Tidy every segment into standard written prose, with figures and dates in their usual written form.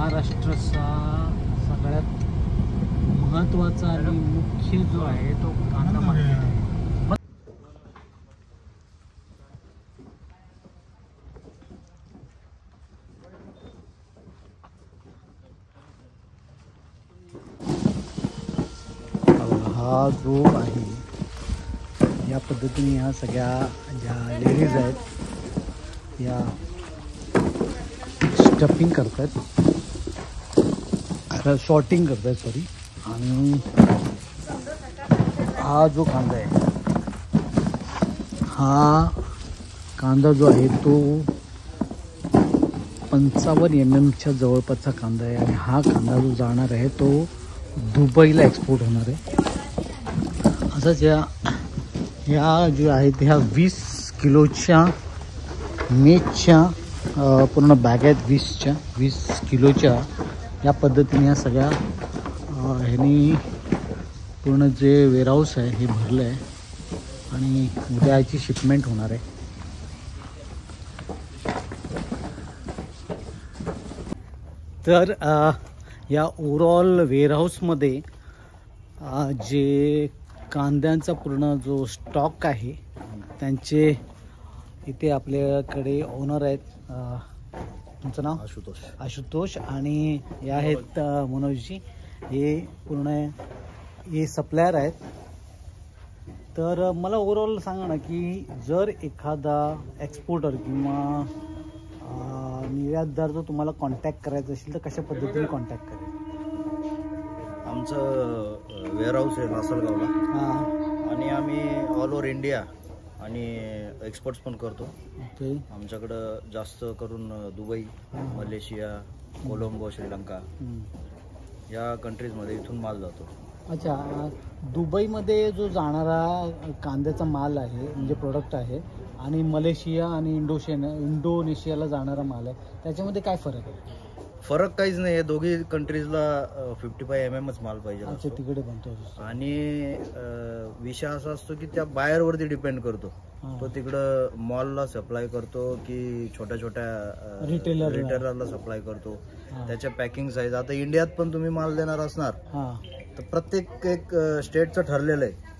महाराष्ट्राचा सगळ्यात महत्त्वाचा आणि मुख्य जो आहे तो कांदा मार्केट आहे. हा जो आहे या पद्धतीने ह्या सगळ्या ज्या लेडीज आहेत या स्टफिंग करतात, शॉर्टिंग करतात सॉरी. आणि हा जो कांदा आहे हा कांदा जो आहे तो 55 mm जवळपासचा कांदा आहे. आणि हा कांदा जो जाणार आहे तो दुबईला एक्सपोर्ट होणार आहे. असंच ह्या ज्या आहेत ह्या 20 किलोच्या मेजच्या पूर्ण बॅग आहेत, 20 किलोच्या. या पद्धतीने या सगळ्या ह्यांनी पूर्ण जे वेअरहाऊस आहे हे भरलं आहे आणि उद्या याची शिपमेंट होणार आहे. तर या ओव्हरऑल वेअरहाऊसमध्ये जे कांद्यांचा पूर्ण जो स्टॉक आहे त्यांचे इथे आपल्याकडे ओनर आहेत. तुमचं नाव? आशुतोष. आणि हे आहेत मनोजजी. हे पूर्ण हे सप्लायर आहेत. तर मला ओव्हरऑल सांगा ना की जर एखादा एक्सपोर्टर किंवा निर्यातदार जर तुम्हाला कॉन्टॅक्ट करायचं असेल तर कशा पद्धतीने कॉन्टॅक्ट करेल? आमचं वेअरहाऊस आहे लासलगावला आणि आम्ही ऑल ओव्हर इंडिया आणि एक्सपोर्ट्स पण करतो. ओके. आमच्याकडं जास्त करून दुबई, मलेशिया, कोलंबो, श्रीलंका या कंट्रीजमध्ये इथून माल जातो. अच्छा. दुबईमध्ये जो जाणारा कांद्याचा माल आहे म्हणजे प्रोडक्ट आहे आणि मलेशिया आणि इंडोनेशियाला जाणारा माल आहे त्याच्यामध्ये काय फरक आहे? फरक काहीच नाही आहे. दोघी कंट्रीजला 55 mm माल पाहिजे. अच्छा, तिकडे बनतो. आणि विषय असा असतो की त्या बायरवरती डिपेंड करतो. तो तिकडं मॉलला सप्लाय करतो की छोट्या छोट्या रिटेलरला सप्लाय करतो. त्याच्या पॅकिंग साईज. आता इंडियात पण तुम्ही माल देणार असणार तर प्रत्येक एक स्टेटचं ठरलेलं आहे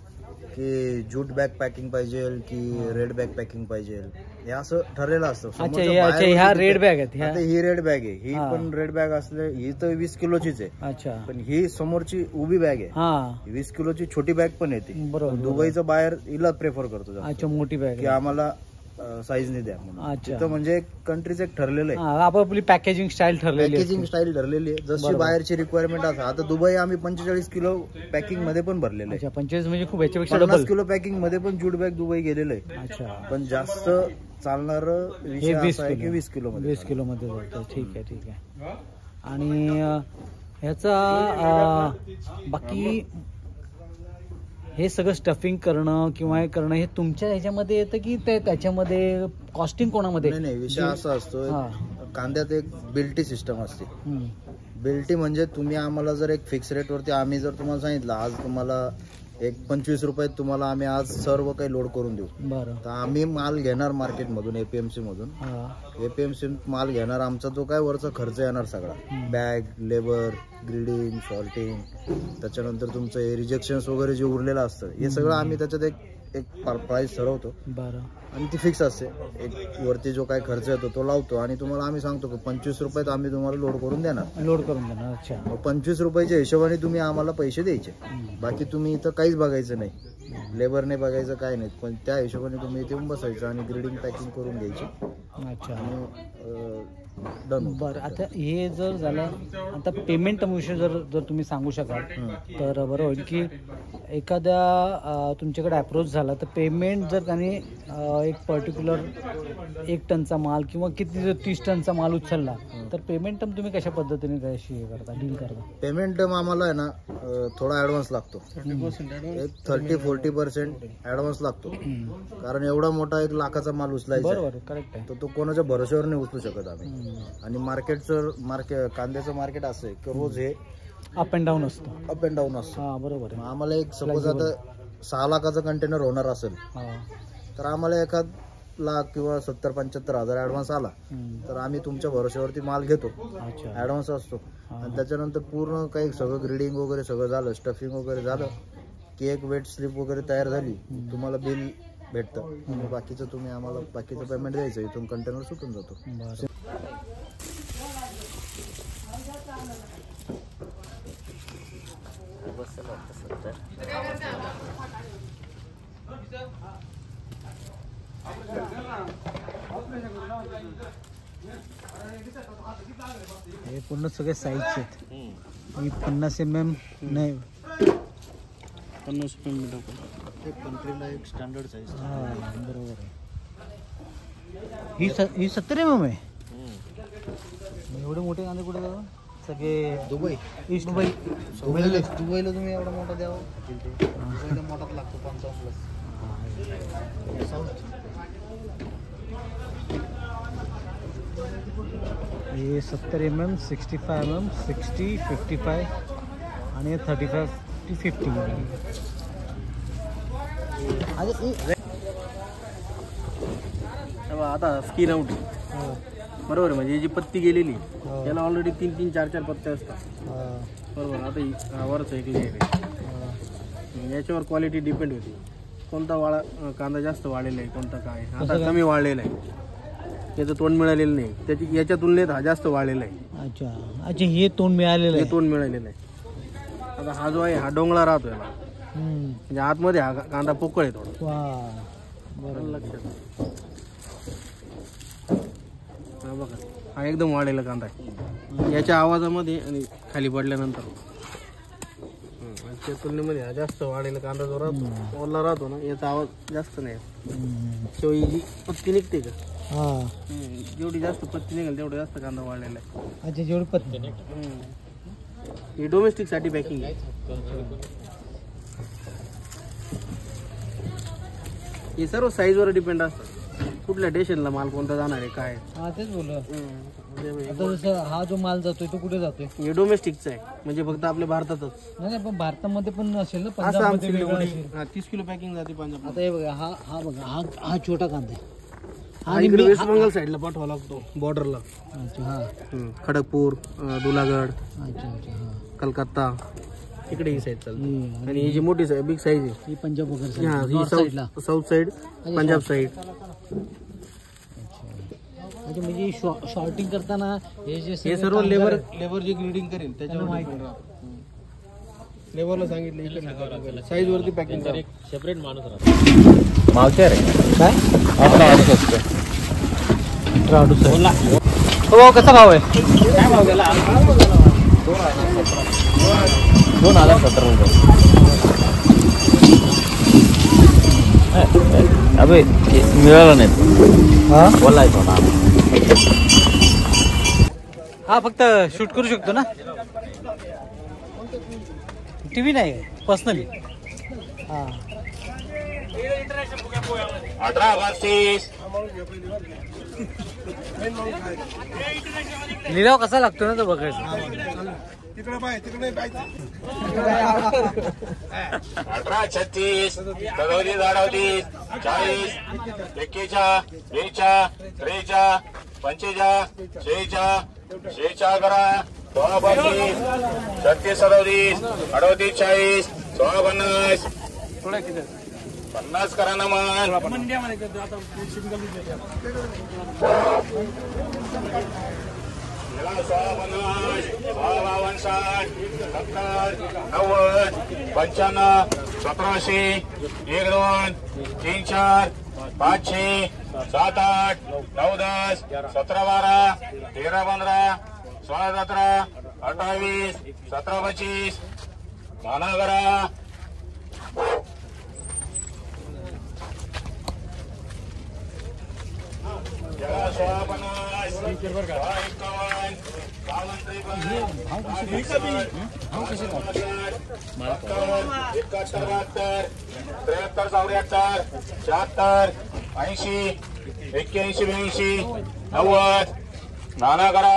की जूट बॅग पॅकिंग पाहिजे की रेड बॅग पॅकिंग पाहिजे, हे असं ठरलेलं असतं. ह्या रेड बॅग आहेत. ही रेड बॅग आहे. ही पण रेड बॅग असले ही तर 20 किलोचीच आहे. अच्छा. पण ही समोरची उभी बॅग आहे 20 किलोची छोटी बॅग पण येते. बरोबर. दुबईचं बाहेर हिला प्रेफर करतो. अच्छा, मोठी बॅग की आम्हाला साईज नाही द्या म्हणून. तिथं म्हणजे कंट्रीच एक ठरलेलं आहे. आपली पॅकेजिंग स्टाईल ठरलेली आहे. जशी बाहेरची रिक्वायरमेंट असं. आता दुबई आम्ही 45 किलो पॅकिंग मध्ये पण भरलेलं आहे. 45 म्हणजे खूप याच्यापेक्षा 50 किलो पॅकिंग मध्ये पण जूट बॅग दुबई गेलेलं आहे. अच्छा. पण जास्त चालणार विषय असा आहे की 20 किलो मध्ये जातं. ठीक आहे. आणि ह्याचा बाकी हे सगळं स्टफिंग करणं किंवा हे करणं हे तुमच्या ह्याच्यामध्ये येतं की त्याच्यामध्ये कॉस्टिंग कोणामध्ये? नाही, विषय असा असतो कांद्यात एक बिल्टी सिस्टम असते. बिल्टी म्हणजे तुम्ही आम्हाला जर एक फिक्स रेटवरती आम्ही जर तुम्हाला सांगितलं आज तुम्हाला एक 25 रुपयात तुम्हाला आम्ही आज सर्व काही लोड करून देऊ. बरं. तर आम्ही माल घेणार मार्केटमधून एपीएमसी मधून. एपीएमसी माल घेणार. आमचा जो काय वरचा खर्च येणार सगळा बॅग, लेबर, ग्रीडिंग, सॉर्टिंग, त्याच्यानंतर तुमचं हे रिजेक्शन्स वगैरे जे उरलेलं असतं हे सगळं आम्ही त्याच्यात एक प्राइस ठरवतो. बरं. आणि ती फिक्स असते. एक वरती जो काय खर्च येतो तो लावतो आणि तुम्हाला आम्ही सांगतो की 25 रुपयात आम्ही तुम्हाला लोड करून देणार. अच्छा. 25 रुपयाच्या हिशोबाने तुम्ही आम्हाला पैसे द्यायचे. बाकी तुम्ही इथं काहीच बघायचं नाही, लेबर नाही बघायचं, काय नाही. पण त्या हिशोबाने तुम्ही इथे बसायचं आणि ग्रीडिंग पॅकिंग करून घ्यायची. अच्छा. डन. बरं. आता हे जर झालं आता पेमेंट विषय जर तुम्ही सांगू शकाल तर बरं होईल की एखाद्या तुमच्याकडे अप्रोच झाला तर पेमेंट जर त्यांनी एक पर्टिक्युलर 1 टनचा माल किंवा किती जर 30 टनचा माल उचलला तर पेमेंट तुम्ही कशा पद्धतीने डील करता? पेमेंट आम्हाला आहे ना थोडा ॲडव्हान्स लागतो. एक 30-40% ॲडव्हान्स लागतो. कारण एवढा मोठा 1 लाखाचा माल उचलायचा. बरोबर. करेक्ट आहे. तर तो कोणाच्या भरोश्यावर नाही उचलू शकत आम्ही. आणि कांद्याचं मार्केट असं आहे की रोज हे अप अँड डाऊन असतो. बरोबर. आम्हाला एक सपोज आता 6 लाखाचा कंटेनर होणार असेल तर आम्हाला एखाद लाख किंवा 70-75 हजार ॲडव्हान्स आला तर आम्ही तुमच्या भरोश्यावरती माल घेतो. ॲडव्हान्स असतो आणि त्याच्यानंतर पूर्ण काही सगळं ग्रेडिंग वगैरे सगळं झालं, स्टफिंग वगैरे झालं की एक वेट स्लिप वगैरे तयार झाली, तुम्हाला बिल भेटतं आणि बाकीचं तुम्ही आम्हाला बाकीचं पेमेंट द्यायचं. इथून कंटेनर सुटून जातो. हे पूर्ण सगळे साईजचे आहेत. ही 50 mm नाही 50 mm एक कंट्रीला एक स्टँडर्ड साईज. बरोबर आहे. ही 70 mm आहे. एवढे मोठे कांदे कुठे जातात? सगळे दुबई, ईस्ट दुबई. दुबईला तुम्ही एवढा मोठा द्यावा, दुबईला मोठाच लागतो 55+. हे 70 mm, 65 mm, 60, 55 आणि 35 to 50. आता स्किन आउट बरोबर, म्हणजे जी पत्ती गेलेली त्याला ऑलरेडी 3-3, 4-4 पत्ते असतात बरोबर. आता वरच एक लेअर आहे, याच्यावर क्वालिटी डिपेंड होती. कोणता कांदा जास्त वाळलेला आहे, कोणता काय. आता कमी वाळलेला आहे, त्याचं तोंड मिळालेलं नाही, त्याची याच्या तुलनेत हा जास्त वाळलेला आहे. अच्छा, हे तोंड मिळालेलं आहे. तोंड मिळालेलं आहे. आता हा जो आहे हा डोंगळा राहतो याला, म्हणजे आतमध्ये हा कांदा पोकळ आहे थोडा. लक्षात हा बघा, हा एकदम वाढलेला कांदा आहे. याच्या आवाजामध्ये आणि खाली पडल्यानंतर त्या तुलनेमध्ये हा जास्त वाढलेला कांदा जो राहतो, ओला राहतो ना, याचा आवाज जास्त नाही. शिवाय जी पत्ती निघते का, जेवढी जास्त पत्ती निघेल तेवढं जास्त कांदा वाढलेला आहे. अच्छा, जेवढी पत्ती ही डोमेस्टिक साठी पॅकिंग आहे. हे सर्व साईजवर डिपेंड असतं, कुठल्या स्टेशनला माल कोणता जाणार आहे काय. तेच बोललो. आता जसं हा जो माल जातोय तो कुठे जातोय? हे डोमेस्टिकचा आहे, म्हणजे फक्त आपल्या भारतातच. नाही पण भारतामध्ये पण असेल ना, 30 किलो पॅकिंग जाते पंजाब. आता हे बघा, हा बघा, हा छोटा कांदा आहे. आणि वेस्ट बेंगल साईडला पाठवा लागतो बॉर्डरला. अच्छा, खडगपूर, दुलागड, अच्छा, कलकत्ता इकडे ही साईड चालते. आणि ही जी मोठी बिग साईज आहे ही पंजाब वगैरे साऊथ साईड, पंजाब साईड. अच्छा, म्हणजे शॉर्टिंग करताना हे सर्व लेबर जे ग्रेडिंग करेल त्याच्यावर माहिती लेबरला सांगितलं साईज वरती पॅकिंग करा. सेपरेट माणूस राहतो. मावशेर आहे काय आपला माणूस असतो. हो, कसा भाव आहे? काय भाव गेला? 2017 अबे मिळाला नाही. बोलायचो ना, हा फक्त शूट करू शकतो ना, टीव्ही नाही पर्सनली. हा 18-32 लिलाव कसा लागतो ना तो बघायचं. 18-36 37-38 40 41 20 23 25 26 26 करा. 16-32 36-37 38-40 16-50 50 करा ना मग. 17-18 1-2 3-4 5-6 7-8 9-10 17-12 13-15 16-17 18-20 17-25 माना करा. 90 नाना करा.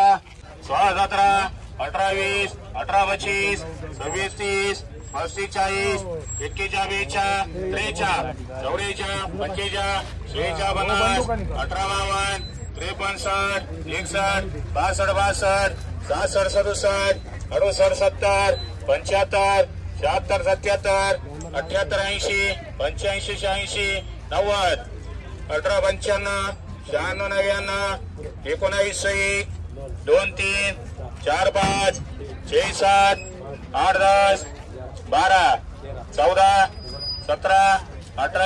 16-17 18-20 18-25 26-30 35 41 43 44 45 46 50 18 52 53 60 61 62 62 66 67 68 75 76 77 78 80 85 86 90 18 95 96 99 19 1 2 3 4 5 6 7 8 10 12 14 17 18